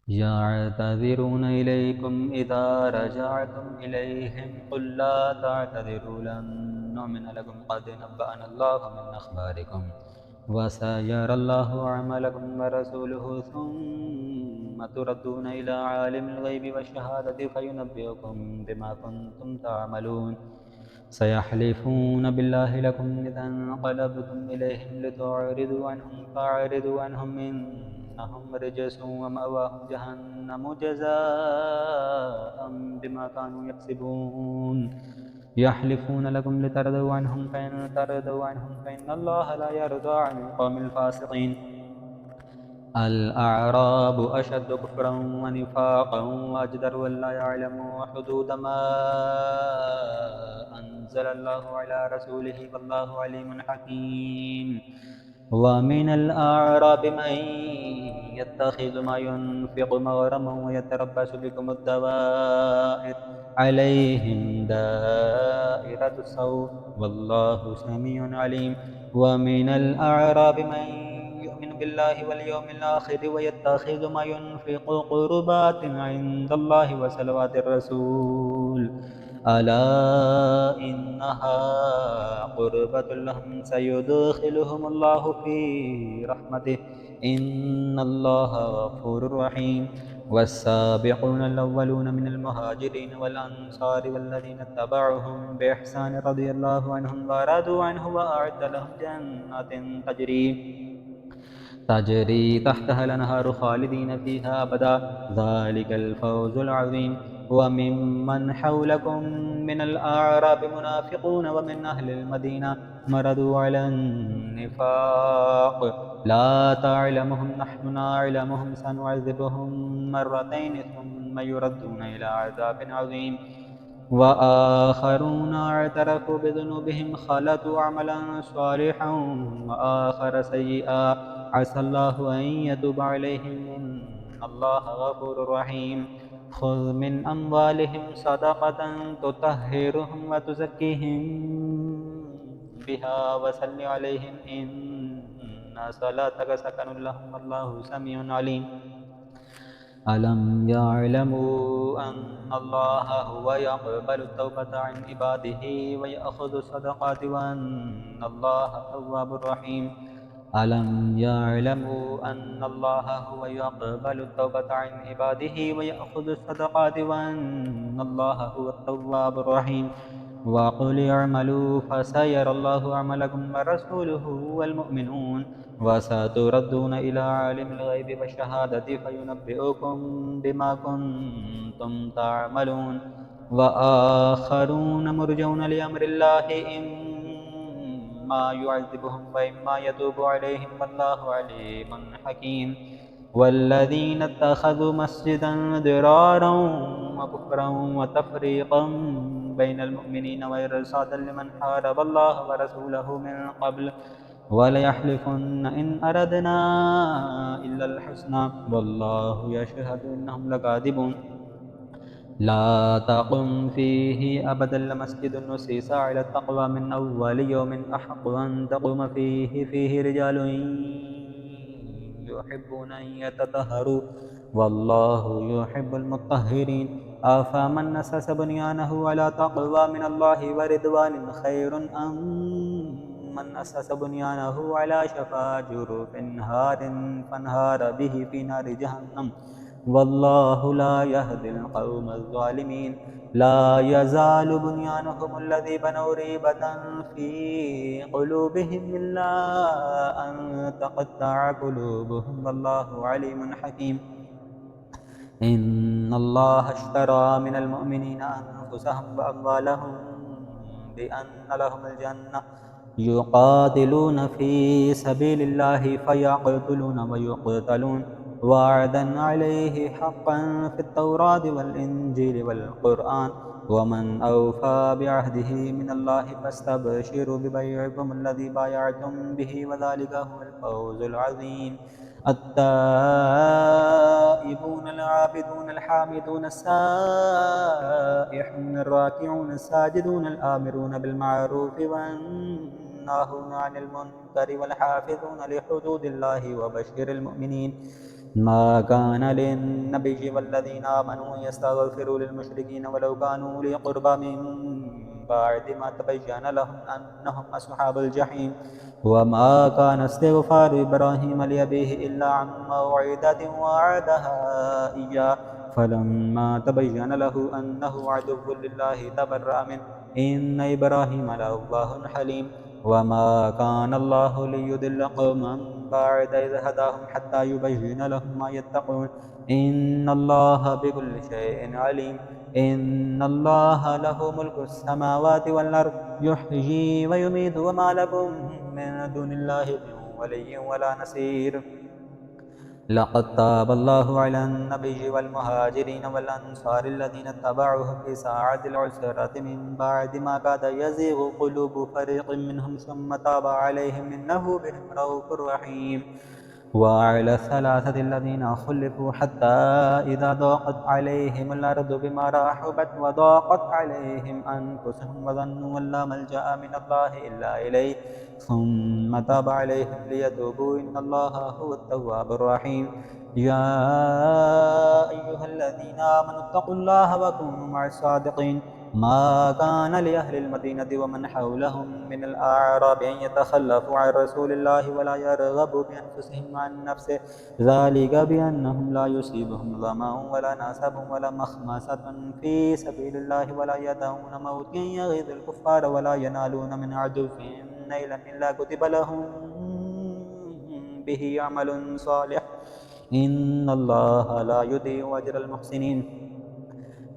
يعتذرون إليكم إذا رجعتم إليهم قل لا تعتذروا لن نؤمن لكم قد نبأنا الله من أخباركم وسيرى الله أعمالكم ورسوله ثم تردون إلى عالم الغيب والشهادة فينبئكم بما كنتم تعملون سيحلفون بالله لكم إذا انقلبتم إليهم لتعرضوا عنهم فأعرضوا عنهم إنهم رجس ومأواهم جهنم جزاء بما كانوا يكسبون يحلفون لكم لترضوا عنهم فإن ترضوا عنهم فإن الله لا يرضى عن القوم الفاسقين الأعراب أشد كفرا ونفاقا وأجدر ألا يعلموا حدود ما أنزل الله على رسوله والله عليم حكيم ومن الأعراب من يتخذ ما ينفق مغرما ويتربص بكم الدوائر عليهم دائرة السوء والله سميع عليم ومن الأعراب من يؤمن بالله واليوم الآخر ويتخذ ما ينفق قربات عند الله وصلوات الرسول ألا إنها قربة لهم سيدخلهم الله في رحمته إن الله غفور رحيم والسابقون الأولون من المهاجرين والأنصار والذين اتبعوهم بإحسان رضي الله عنهم ورضوا عنه وأعد لهم جنات تجري تحتها الأنهار خالدين فيها أبدا ذلك الفوز العظيم وممن حولكم من الأعراب منافقون ومن أهل المدينة مردوا على النفاق لا تعلمهم نحن نعلمهم سنعذبهم مرتين ثم يردون إلى عذاب عظيم وآخرون اعترفوا بذنوبهم خلطوا عملا صالحا وآخر سيئا عسى الله أن يتوب عليهم إن الله غفور رحيم خذ من أموالهم صدقة تطهرهم وتزكيهم بها وصل عليهم إن صلاتك سكن لهم والله سميع عليم ألم يعلموا أن الله هو يقبل التوبة عن عباده ويأخذ الصدقات وأن الله تواب رحيم ألم يعلموا أن الله هو يقبل التوبة عن عباده ويأخذ الصدقات وأن الله هو التواب الرحيم وقل اعملوا فسيرى الله عملكم ورسوله والمؤمنون وستردون إلى عالم الغيب والشهادة فينبئكم بما كنتم تعملون وآخرون مرجون لأمر الله إما يعذبهم وإما يتوب عليهم والله عليم حكيم والذين اتخذوا مسجدا ضرارا وكفرا وتفريقا بين المؤمنين وإرصادا لمن حارب الله ورسوله من قبل وليحلفن إن أردنا إلا الحسنى والله يشهد إنهم لكاذبون لا تقم فيه أبدا لمسجد أسس على التقوى من أول يوم أحق أن تقوم فيه رجال يحبون أن يتطهروا والله يحب المطهرين أفمن أسس بنيانه على تقوى من الله ورضوان خير أم من أسس بنيانه على شفا جرف نهار فانهار به في نار جهنم والله لا يهدي القوم الظالمين لا يزال بنيانهم الذي بنوا ريبة في قلوبهم إلا أن تقطع قلوبهم والله عليم حكيم إن الله اشترى من المؤمنين أنفسهم وأموالهم بأن لهم الجنة يقاتلون في سبيل الله فيقتلون ويقتلون وعدا عليه حقا في التوراة والإنجيل والقرآن ومن أوفى بعهده من الله فاستبشروا ببيعكم الذي بايعتم به وذلك هو الفوز العظيم التائبون العابدون الحامدون السائحون الراكعون الساجدون الآمرون بالمعروف والناهون عن المنكر والحافظون لحدود الله وبشر المؤمنين ما كان للنبي والذين آمنوا يستغفروا للمشركين ولو كانوا أولي قربى من بعد ما تبين لهم أنهم أصحاب الجحيم وما كان استغفار إبراهيم لأبيه إلا عن موعدة وعدها إياه فلما تبين له أنه عدو لله تبرأ منه إن إبراهيم لأواه حليم وما كان الله ليضل قوما بعد إذ هداهم حتى يبين لهم ما يتقون إن الله بكل شيء عليم إن الله له ملك السماوات والأرض يحيي ويميت وما لكم من دون الله من ولي ولا نصير لقد تاب الله على النبي والمهاجرين والأنصار الذين اتبعوه في ساعة العسرة من بعد ما كاد يزيغ قلوب فريق منهم ثم تاب عليهم إنه بهم رؤوف رحيم وعلى الثلاثة الذين خلفوا حتى إذا ضاقت عليهم الأرض بما رحبت وضاقت عليهم أنفسهم وظنوا أن لا ملجأ من الله إلا إليه ثم تاب عليهم ليتوبوا إن الله هو التواب الرحيم يا أيها الذين آمنوا اتقوا الله وكونوا مع الصادقين ما كان لأهل المدينة ومن حولهم من الأعراب أن يتخلفوا عن رسول الله ولا يرغبوا بأنفسهم عن نفسه ذلك بأنهم لا يصيبهم ظمأ ولا نصب ولا مخمصة في سبيل الله ولا يدعون موتا يغيظ الكفار ولا ينالون من عدو نيلا إلا كتب لهم به عمل صالح إن الله لا يضيع أجر المحسنين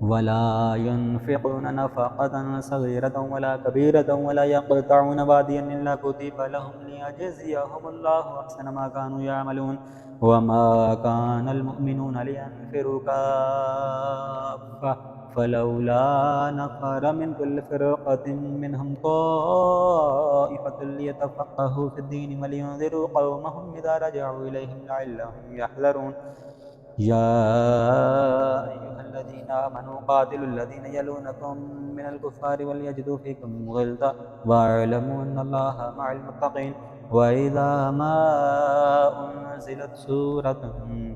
ولا ينفقون نفقة صغيرة ولا كبيرة ولا يقطعون واديا إلا كتب لهم ليجزيهم الله أحسن ما كانوا يعملون وما كان المؤمنون لينفروا كافة فلولا نفر من كل فرقة منهم طائفة ليتفقهوا في الدين ولينذروا قومهم إذا رجعوا إليهم لعلهم يحذرون يا أيها الذين آمنوا قاتلوا الذين يلونكم من الكفار وليجدوا فيكم غلظة واعلموا أن الله مع المتقين وإذا ما أنزلت سورة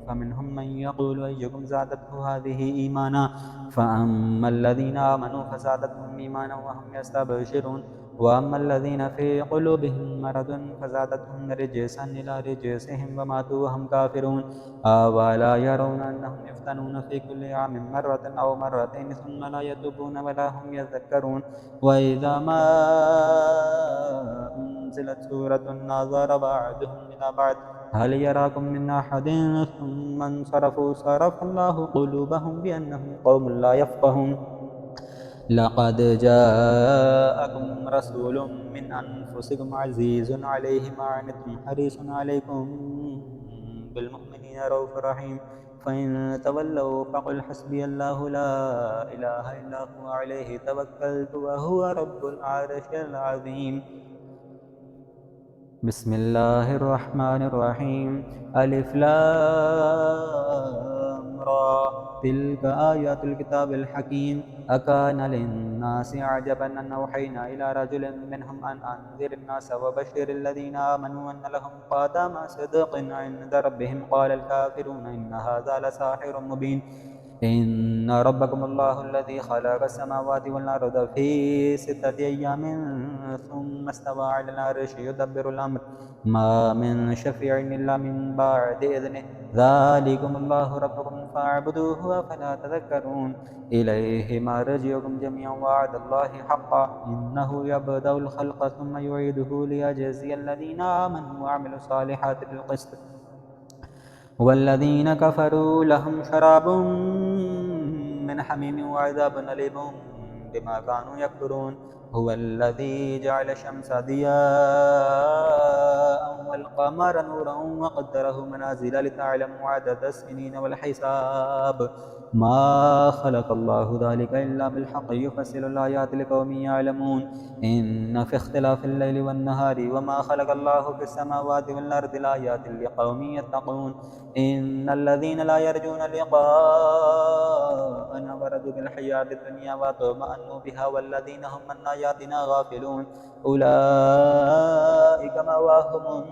فمنهم من يقول أيكم زادته هذه إيمانا فأما الذين آمنوا فزادتهم إيمانا وهم يستبشرون وأما الذين في قلوبهم مرض فزادتهم رجسا إلى رجسهم وماتوا وهم كافرون أولا يرون أنهم يفتنون في كل عام مرة أو مرتين ثم لا يتوبون ولا هم يذكرون وإذا ما أنزلت سورة نظر بعضهم إلى بعض هل يراكم من أحد ثم انصرفوا صرف الله قلوبهم بأنهم قوم لا يفقهون لقد جاءكم رسول من أنفسكم عزيز عليه ما عنتم حريص عليكم بالمؤمنين رؤوف رحيم فإن تولوا فقل حسبي الله لا إله إلا هو عليه توكلت وهو رب العرش العظيم بسم الله الرحمن الرحيم ألف لام را تلك آيات الكتاب الحكيم أكان للناس عجبا أن أوحينا إلى رجل منهم أن أنذر الناس وبشر الذين آمنوا أن لهم قدم صدق عند ربهم قال الكافرون إن هذا لساحر مبين إن ربكم الله الذي خلق السماوات والأرض في 6 أيام ثم استوى على العرش يدبر الأمر ما من شفيع إلا من بعد إذنه ذلكم الله ربكم فاعبدوه أفلا تذكرون إليه مرجعكم جميعا وعد الله حقا إنه يبدأ الخلق ثم يعيده ليجزي الذين آمنوا وعملوا الصالحات بالقسط والذين كفروا لهم شراب من حميم وعذاب أليم بما كانوا يكفرون هو الذي جعل الشمس ضياء والقمر نورا وقدره منازل لتعلموا عدد السنين والحساب ما خلق الله ذلك إلا بالحق يفصل الآيات لقوم يعلمون إن في اختلاف الليل والنهار وما خلق الله في السماوات والأرض لآيات لقوم يتقون إن الذين لا يرجون لقاءنا ورضوا بالحياة الدنيا واطمأنوا بها والذين هم عن آياتنا غافلون أولئك مأواهم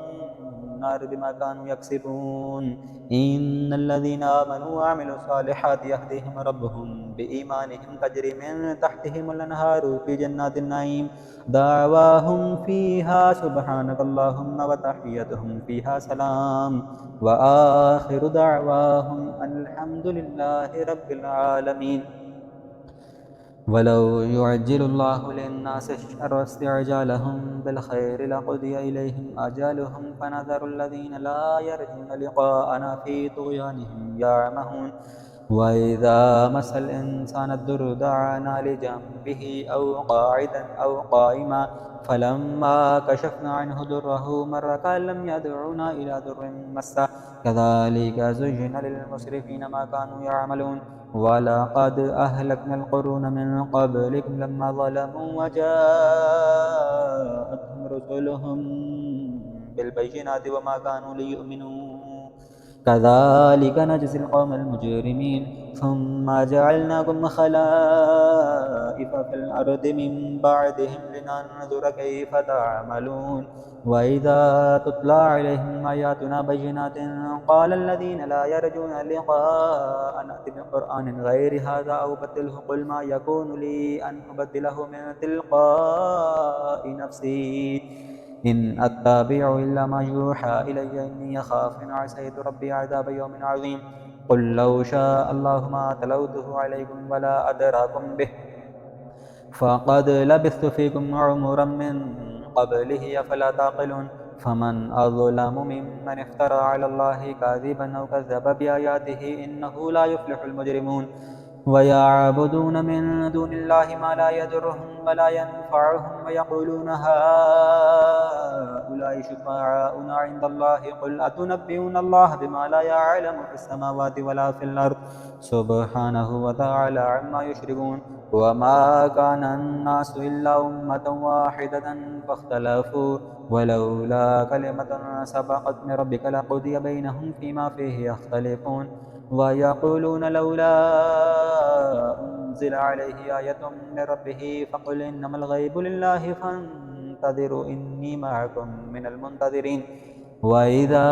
النار بما كانوا يكسبون إن الذين آمنوا وعملوا الصالحات يهديهم ربهم بإيمانهم تجري من تحتهم الأنهار في جنات النعيم دعواهم فيها سبحانك اللهم وتحيتهم فيها سلام وآخر دعواهم أن الحمد لله رب العالمين. ولو يعجل الله للناس الشر استعجالهم بالخير لقضي إليهم أجالهم فنذر الذين لا يرجون لقاءنا في طغيانهم يعمهون وإذا مس الإنسان الضر دعانا لجنبه أو قاعدا أو قائما فلما كشفنا عنه ضره مر كأن لم يدعونا إلى ضر مسه كذلك زين للمسرفين ما كانوا يعملون ولقد أهلكنا القرون من قبلكم لما ظلموا وجاءتهم رسلهم بالبينات وما كانوا ليؤمنوا كذلك نجزي القوم المجرمين ثم جعلناكم خلائف في الأرض من بعدهم لننظر كيف تعملون وإذا تتلى عليهم آياتنا بينات قال الذين لا يرجون لقاء نأتي بقرآن غير هذا أو بدله قل ما يكون لي أن أبدله من تلقاء نفسي إن أتبع إلا ما يوحى إلي إني أخاف إن عصيت ربي عذاب يوم عظيم قل لو شاء الله ما تلوته عليكم ولا أدراكم به فقد لبثت فيكم عمرا من قبله أفلا تعقلون فمن أظلم ممن افترى على الله كاذبا أو كذب بآياته إنه لا يفلح المجرمون ويعبدون من دون الله ما لا يضرهم ولا ينفعهم ويقولون هؤلاء شفعاؤنا عند الله قل أتنبئون الله بما لا يعلم في السماوات ولا في الأرض سبحانه وتعالى عما يشركون وما كان الناس إلا أمة واحدة فاختلفوا ولولا كلمة سبقت من ربك لقضي بينهم فيما فيه يختلفون ويقولون لولا أنزل عليه آية من ربه فقل إنما الغيب لله فانتظروا إني معكم من المنتظرين وإذا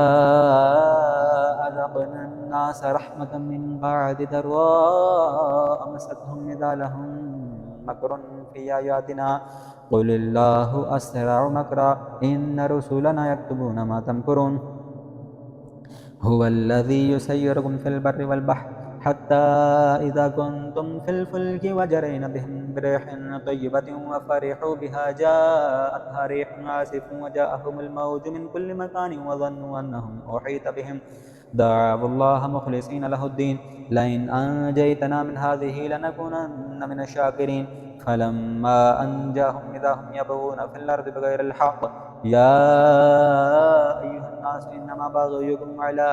أذقنا الناس رحمة من بعد ضراء مستهم إذا لهم مكر في آياتنا قل الله أسرع مكرا إن رسلنا يكتبون ما تمكرون هو الذي يسيركم في البر والبحر حتى إذا كنتم في الفلك وجرين بهم بريح طيبة وفرحوا بها جاءتها ريح عاصف وجاءهم الموج من كل مكان وظنوا أنهم أحيط بهم دعوا الله مخلصين له الدين لئن أنجيتنا من هذه لنكونن من الشاكرين فلما أنجاهم إذا هم يبغون في الأرض بغير الحق يا أيها الناس إنما بغيكم على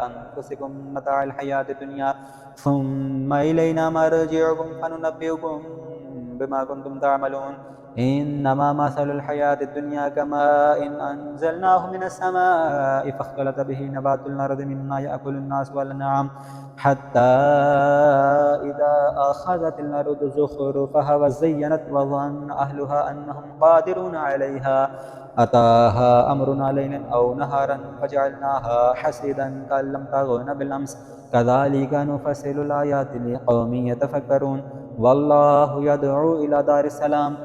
أنفسكم متاع الحياة الدنيا ثم إلينا مرجعكم فننبئكم بما كنتم تعملون إنما مثل الحياة الدنيا كماء إن أنزلناه من السماء فاختلط به نبات الأرض مما يأكل الناس والأنعام حتى إذا أخذت الأرض زخرفها وزينت وظن أهلها أنهم قادرون عليها أتاها أمرنا ليلا أو نهارا فجعلناها حسيدا كأن لم تغن بالأمس كذلك نفصل الآيات لقوم يتفكرون والله يدعو إلى دار السلام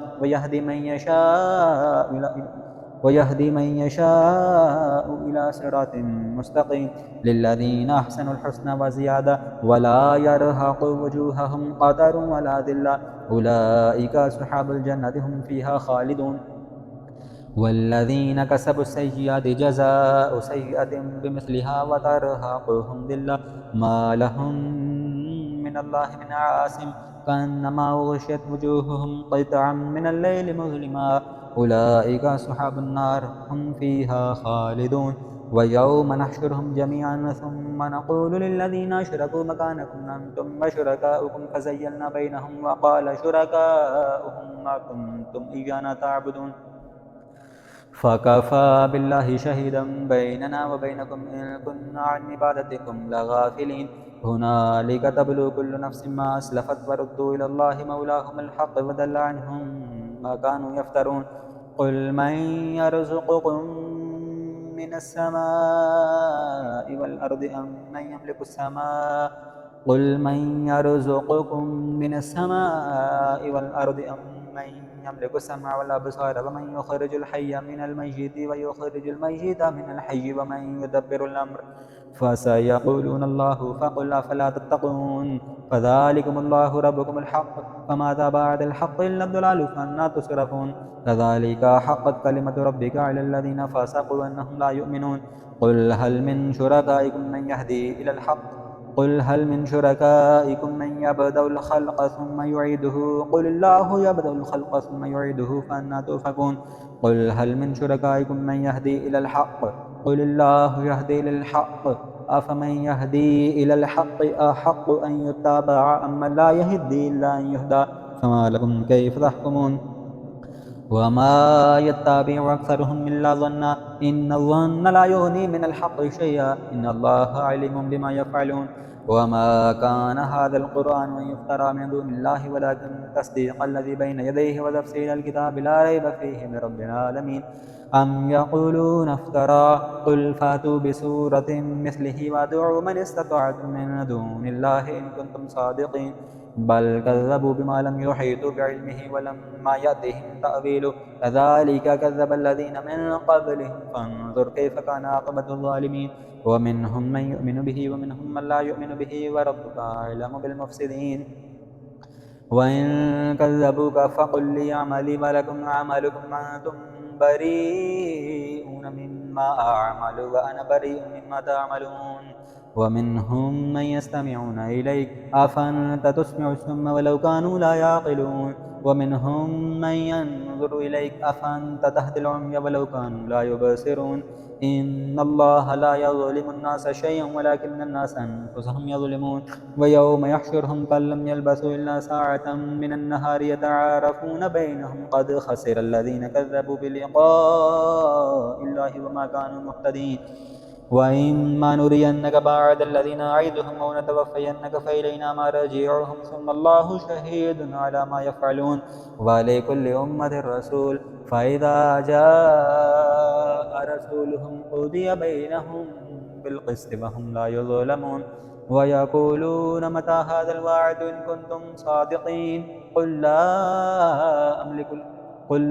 ويهدي من يشاء إلى صراط مستقيم للذين أحسنوا الحسنى وزيادة ولا يرهق وجوههم قتر ولا ذلة أولئك أصحاب الجنة هم فيها خالدون والذين كسبوا السيئات جزاء سيئة بمثلها وترهقهم ذلة ما لهم من الله من عاصم كأنما غشيت وجوههم قطعا من الليل مظلما أولئك أصحاب النار هم فيها خالدون ويوم نحشرهم جميعا ثم نقول للذين أشركوا مكانكم أنتم وشركاؤكم فزيلنا بينهم وقال شركاؤهم ما كنتم إيانا تعبدون فكفى بالله شهيدا بيننا وبينكم إن كنا عن عبادتكم لغافلين هنالك تبلو كل نفس ما أسلفت وردوا إلى الله مولاهم الحق وضل عنهم ما كانوا يفترون قل من يرزقكم من السماء والأرض أم من يملك السماء قل من يرزقكم من السماء والأرض أم من يملك السمع والأبصار ومن يخرج الحي من الميت ويخرج الميت من الحي ومن يدبر الأمر فسيقولون الله فقل أفلا تتقون فذلكم الله ربكم الحق فماذا بعد الحق إلا الضلال فأنى تصرفون كذلك حقت كلمة ربك على الذين فسقوا أنهم لا يؤمنون قل هل من شركائكم من يهدي إلى الحق قل هل من شركائكم من يبدأ الخلق ثم يعيده قل الله يبدأ الخلق ثم يعيده فأنى تؤفكون قل هل من شركائكم من يهدي إلى الحق قل الله يهدي للحق أفمن يهدي إلى الحق أحق أن يتبع أم من لا يهدي إلا أن يهدى فما لكم كيف تحكمون وما يتبع أكثرهم إلا ظنا إن الظن لا يغني من الحق شيئا إن الله عليم بما يفعلون وما كان هذا القرآن أن يفترى من دون الله ولكن تصديق الذي بين يديه وتفصيل الكتاب لا ريب فيه من رب العالمين أم يقولون افترى قل فاتوا بسورة مثله وادعوا من استطعتم من دون الله إن كنتم صادقين بل كذبوا بما لم يحيطوا بعلمه ولما يأتهم تأويله كذلك كذب الذين من قبلهم فانظر كيف كان عاقبة الظالمين ومنهم من يؤمن به ومنهم من لا يؤمن به وربك أعلم بالمفسدين وإن كذبوك فقل لي عملي ولكم عملكم أنتم بريئون مما أعمل وأنا بريء مما تعملون ومنهم من يستمعون إليك أفأنت تسمع السم ولو كانوا لا يعقلون ومنهم من ينظر إليك أفأنت تهدي العمي ولو كانوا لا يبصرون إن الله لا يظلم الناس شيئا ولكن الناس أنفسهم يظلمون ويوم يحشرهم كأن لم يلبثوا إلا ساعة من النهار يتعارفون بينهم قد خسر الذين كذبوا بلقاء الله وما كانوا مهتدين وإما نرينك بعد الذين نعدهم أو نتوفينك فإلينا مرجعهم ثم الله شهيد على ما يفعلون ولكل أمة رسول فإذا جاء رسولهم قضي بينهم بالقسط وهم لا يظلمون ويقولون متى هذا الوعد إن كنتم صادقين قل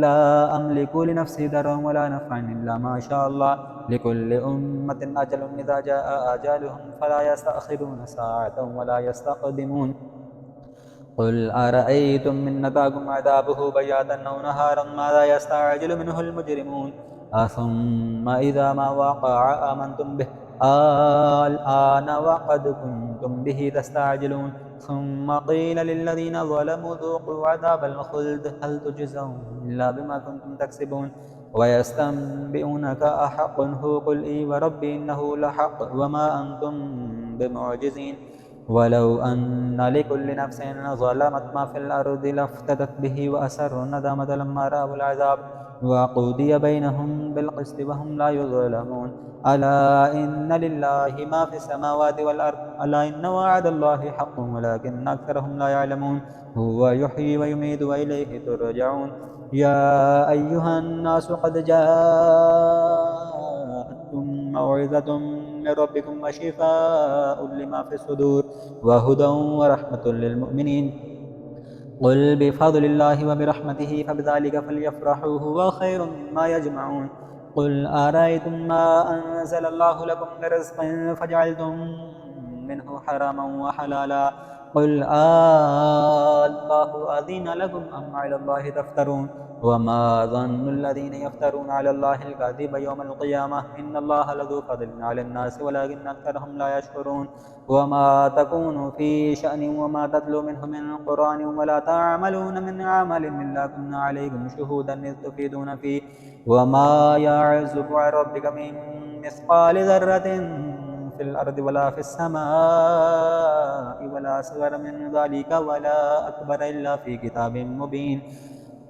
لا أملك لنفسي ضرا ولا نفعا إلا ما شاء الله لكل أمة أجل إذا جاء أجلهم فلا يستأخرون ساعة ولا يستقدمون قل أرأيتم من نتاكم عذابه بياتا أو نهارا ماذا يستعجل منه المجرمون ثم إذا ما وقع آمنتم به الآن وقد كنتم به تستعجلون ثم قيل للذين ظلموا ذوقوا عذاب الخلد هل تجزون إلا بما كنتم تكسبون ويستنبئونك أحق هو قل إي وربي إنه لحق وما أنتم بمعجزين ولو أن لكل نفس ظلمت ما في الأرض لافتدت به وأسروا الندامة لما رأوا العذاب وقضي بينهم بالقسط وهم لا يظلمون ألا إن لله ما في السماوات والأرض ألا إن وعد الله حق ولكن أكثرهم لا يعلمون هو يحيي ويميت وإليه ترجعون يا أيها الناس قد جاءتكم موعظة من ربكم وشفاء لما في الصدور وهدى ورحمة للمؤمنين قل بفضل الله وبرحمته فبذلك فليفرحوا هو خير مما يجمعون قل أرأيتم ما أنزل الله لكم من رزق فجعلتم منه حراما وحلالا قل الله أذن لكم أم على الله تفترون وما ظن الذين يفترون على الله الكذب يوم القيامة إن الله لذو فضل على الناس ولكن أكثرهم لا يشكرون وما تكون في شأن وما تتلو منه من قرآن ولا تعملون من عمل إلا كنا عليكم شهودا إذ تفيدون فيه وما يعزب عن ربك من مثقال ذرة في الأرض ولا في السماء ولا أصغر من ذلك ولا أكبر إلا في كتاب مبين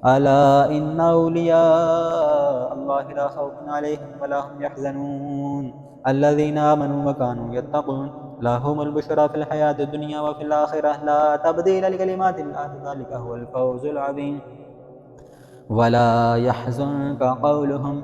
ألا إن أولياء الله لا خوف عليهم ولا هم يحزنون الذين آمنوا وكانوا يتقون لهم البشرى في الحياة الدنيا وفي الآخرة لا تبديل لكلمات الله ذلك هو الفوز العظيم ولا يحزنك قولهم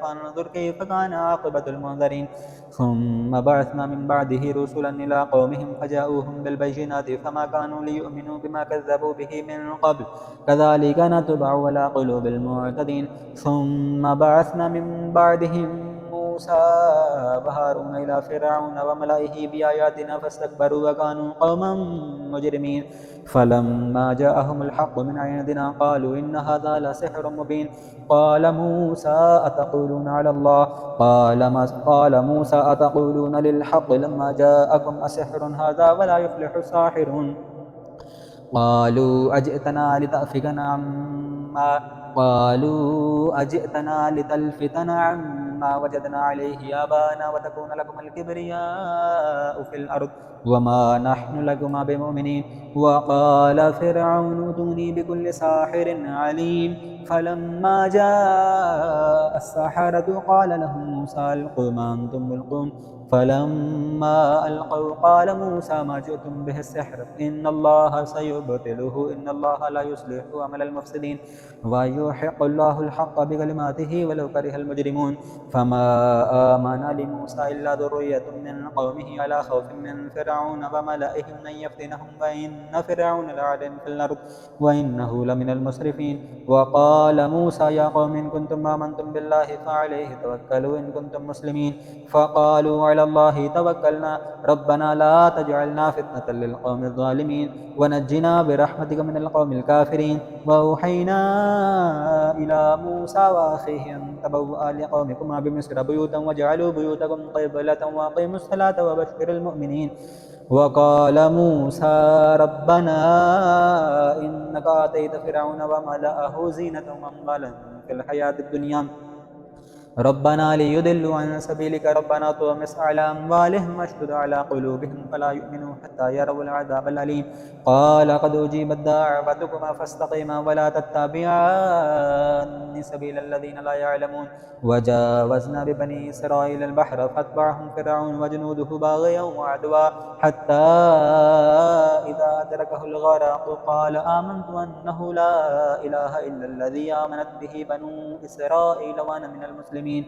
فانظر كيف كان عاقبة المنذرين। ثم بعثنا من بعده رسلا إلى قومهم فجاءوهم بالبينات فما كانوا ليؤمنوا بما كذبوا به من قبل كذلك نطبع على قلوب المعتدين. ثم بعثنا من بعدهم موسى وهارون إلى فرعون وملئه بآياتنا فاستكبروا وكانوا قوما مجرمين. فلما جاءهم الحق من عندنا قالوا إن هذا لسحر مبين. قال موسى أتقولون للحق لما جاءكم أسحر هذا ولا يفلح الساحرون. قالوا أجئتنا لتأفكنا عما قالوا أجئتنا لتلفتنا عما وجدنا عليه آباءنا وتكون لكم الكبرياء في الأرض وما نحن لكما بمؤمنين. وقال فرعون ائتوني بكل ساحر عليم. فلما جاء السحرة قال لهم موسى ألقوا ما أنتم ملقون. فلما ألقوا قال موسى ما جئتم به السحر إن الله سيبطله إن الله لا يصلح عمل المفسدين ويحق الله الحق بكلماته ولو كره المجرمون. فما آمن لموسى إلا ذرية من قومه على خوف من فرعون وملئهم أن يفتنهم وإن فرعون لعال في الأرض وإنه لمن المسرفين. وقال موسى يا قوم إن كنتم آمنتم بالله فعليه توكلوا إن كنتم مسلمين. فقالوا على الله توكلنا ربنا لا تجعلنا فتنة للقوم الظالمين ونجنا برحمتك من القوم الكافرين. وأوحينا إلى موسى وأخيه أن تبوأ لقومكما بمصر بيوتا وجعلوا بيوتكم قبلة وأقيموا الصلاة وبشر المؤمنين. وقال موسى ربنا إنك آتيت فرعون وملأه زينة وأموالا في الحياة الدنيا ربنا ليضلوا عن سبيلك ربنا طمس على أموالهم واشدد على قلوبهم فلا يؤمنوا حتى يروا العذاب الأليم. قال قد أجيبت دعوتكما فاستقيما ولا تتبعان سبيل الذين لا يعلمون. وجاوزنا ببني إسرائيل البحر فاتبعهم فرعون وجنوده باغيا وعدوا حتى إذا أدركه الغرق قال آمنت أنه لا إله إلا الذي آمنت به بنو إسرائيل وأنا من المسلمين.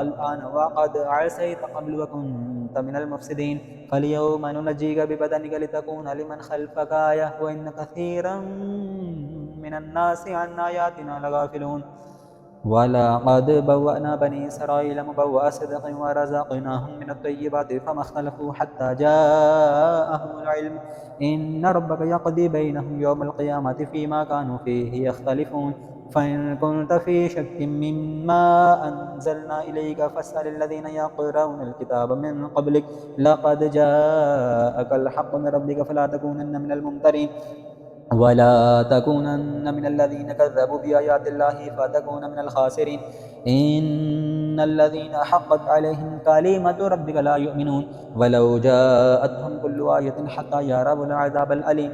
الآن وقد عصيت قبل وكنت من المفسدين فاليوم ننجيك ببدنك لتكون لمن خلفك آية وإن كثيرا من الناس عن آياتنا لغافلون. ولقد بوأنا بني إسرائيل مبوأ صدق ورزقناهم من الطيبات فما اختلفوا حتى جاءهم العلم إن ربك يقضي بينهم يوم القيامة فيما كانوا فيه يختلفون. فإن كنت في شك مما أنزلنا إليك فاسأل الذين يقرؤون الكتاب من قبلك لقد جاءك الحق من ربك فلا تكونن من الممترين ولا تكونن من الذين كذبوا بآيات الله فتكون من الخاسرين. إن الذين حقت عليهم كلمة ربك لا يؤمنون ولو جاءتهم كل آية حتى يروا العذاب الأليم.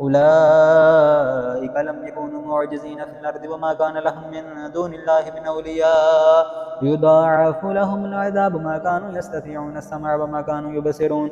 أولئك لم يكونوا معجزين في الأرض وما كان لهم من دون الله من أولياء يضاعف لهم العذاب ما كانوا يستطيعون السمع وما كانوا يبصرون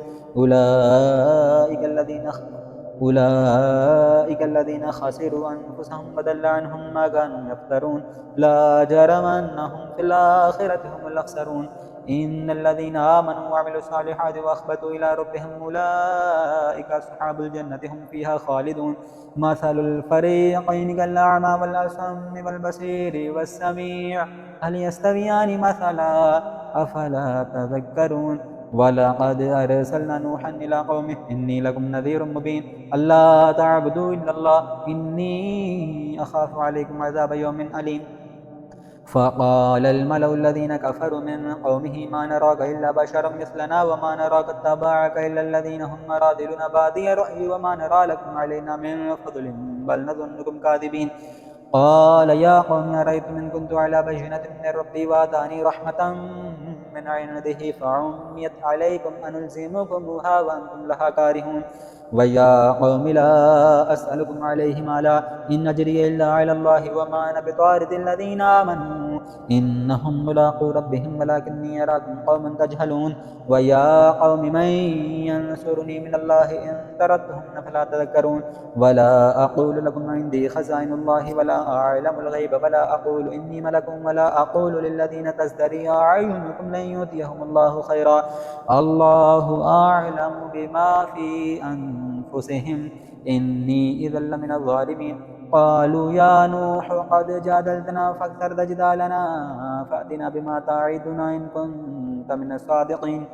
أولئك الذين خسروا أنفسهم وضل عنهم ما كانوا يفترون لا جرم أنهم في الآخرة هم الأخسرون إن الذين آمنوا وعملوا الصالحات وأخبتوا إلى ربهم أولئك أصحاب الجنة هم فيها خالدون مثل الفريقين كالأعمى والأصم والبصير والسميع هل يستويان مثلا أفلا تذكرون ولقد أرسلنا نوحا إلى قومه إني لكم نذير مبين ألا تعبدوا إلا الله إني أخاف عليكم عذاب يوم أليم فقال الملأ الذين كفروا من قومه ما نراك إلا بشرا مثلنا وما نراك اتبعك إلا الذين هم أراذلنا بادي الرأي وما نرى لكم علينا من فضل بل نظنكم كاذبين قال يا قوم أرأيتم إن كنت على بينة من ربي وآتاني رحمة من عنده فعميت عليكم أنلزمكموها وأنتم لها كارهون ويا قوم لا أسألكم عليه مالا إن أجري إلا على الله وما أنا بطارد الذين آمنوا إنهم ملاقو ربهم ولكني أراكم قوما تجهلون ويا قوم من ينصرني من الله إن طردتهم فلا تذكرون ولا أقول لكم عندي خزائن الله ولا أعلم الغيب ولا أقول إني ملك ولا أقول للذين تزدري أعينكم لن يؤتيهم الله خيرا الله أعلم بما في أنفسهم إني إذا لمن الظالمين قالوا يا نوح قد جادلتنا فاكثرت جدالنا فأتنا بما تعدنا إن كنت من الصادقين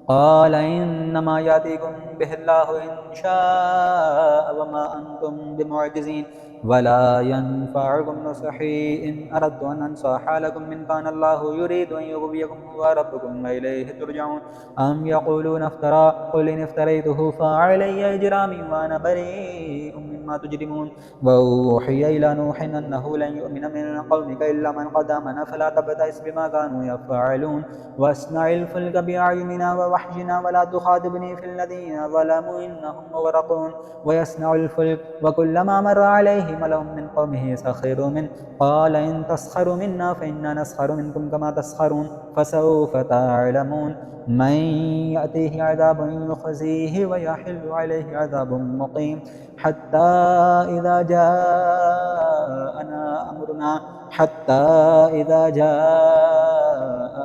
قال إنما يأتيكم به الله إن شاء وما أنتم بمعجزين ولا ينفعكم نصحي إن أردت أن أنصح لكم من كان الله يريد أن يغويكم هو ربكم وإليه ترجعون أم يقولون افترى قل إن افتريته فعلي إجرامي وأنا بريء مما تجرمون وأوحي إلى نوح أنه لن يؤمن من قومك إلا من قد آمن فلا تبتئس بما كانوا يفعلون واصنع الفلك بأعيننا ووحينا ولا تخاطبني في الذين ظلموا إنهم مغرقون ويصنع الفلك وكلما مر عليه ملأ من قومه سخروا منه قال إن تسخروا منا فإنا نسخر منكم كما تسخرون فسوف تعلمون من يأتيه عذاب يخزيه ويحل عليه عذاب مقيم حتى إذا جاء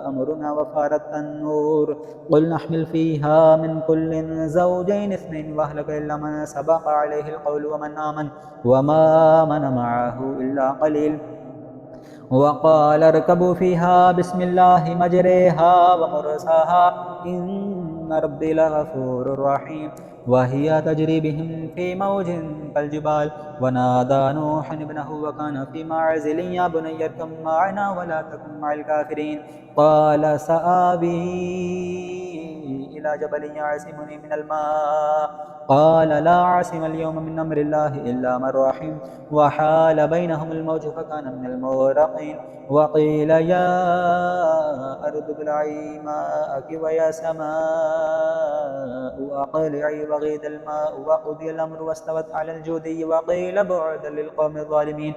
أمرنا وفارت النور قل نحمل فيها من كل زوجين اثنين وأهلك إلا من سبق عليه القول ومن آمن وما آمن معه إلا قليل وقال اركبوا فيها بسم الله مجريها ومرساها إن ربي لغفور رحيم وهي تجري بهم في موج كالجبال ونادى نوح ابنه وكان في معزل يا بني اركب معنا ولا تكن مع الكافرين قال سآوي إلى جبل يعصمني من الماء قال لا عاصم اليوم من أمر الله إلا من رحم وحال بينهم الموج فكان من المغرقين وقيل يا أرض ابلعي ماءك ويا سماء أقلعي وغيض الماء وقضي الأمر واستوت على الجودي وقيل بعدا للقوم الظالمين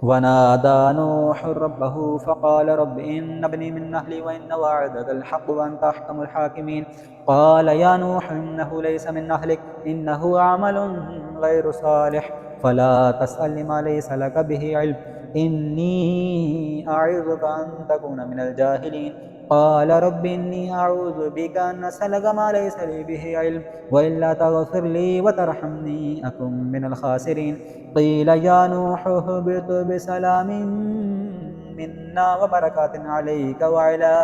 ونادى نوح ربه فقال رب إن ابني من أهلي وإن وعدك الحق وأنت أحكم الحاكمين قال يا نوح إنه ليس من أهلك إنه عمل غير صالح فلا تسأل ما ليس لك به علم إني أعظك أن تكون من الجاهلين قال رب إني أعوذ بك أن أسألك ما ليس لي به علم وإلا تغفر لي وترحمني أكن من الخاسرين قيل يا نوح اهبط بسلام منا وبركات عليك وعلى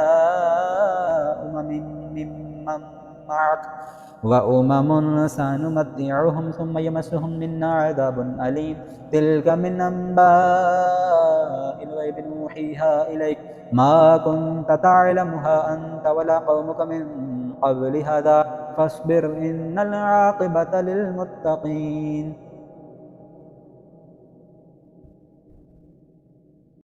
ممن معك وأمم سنمتعهم ثم يمسهم منا عذاب أليم تلك من أنباء الغيب نوحيها إليك ما كنت تعلمها أنت ولا قومك من قبل هذا فاصبر إن العاقبة للمتقين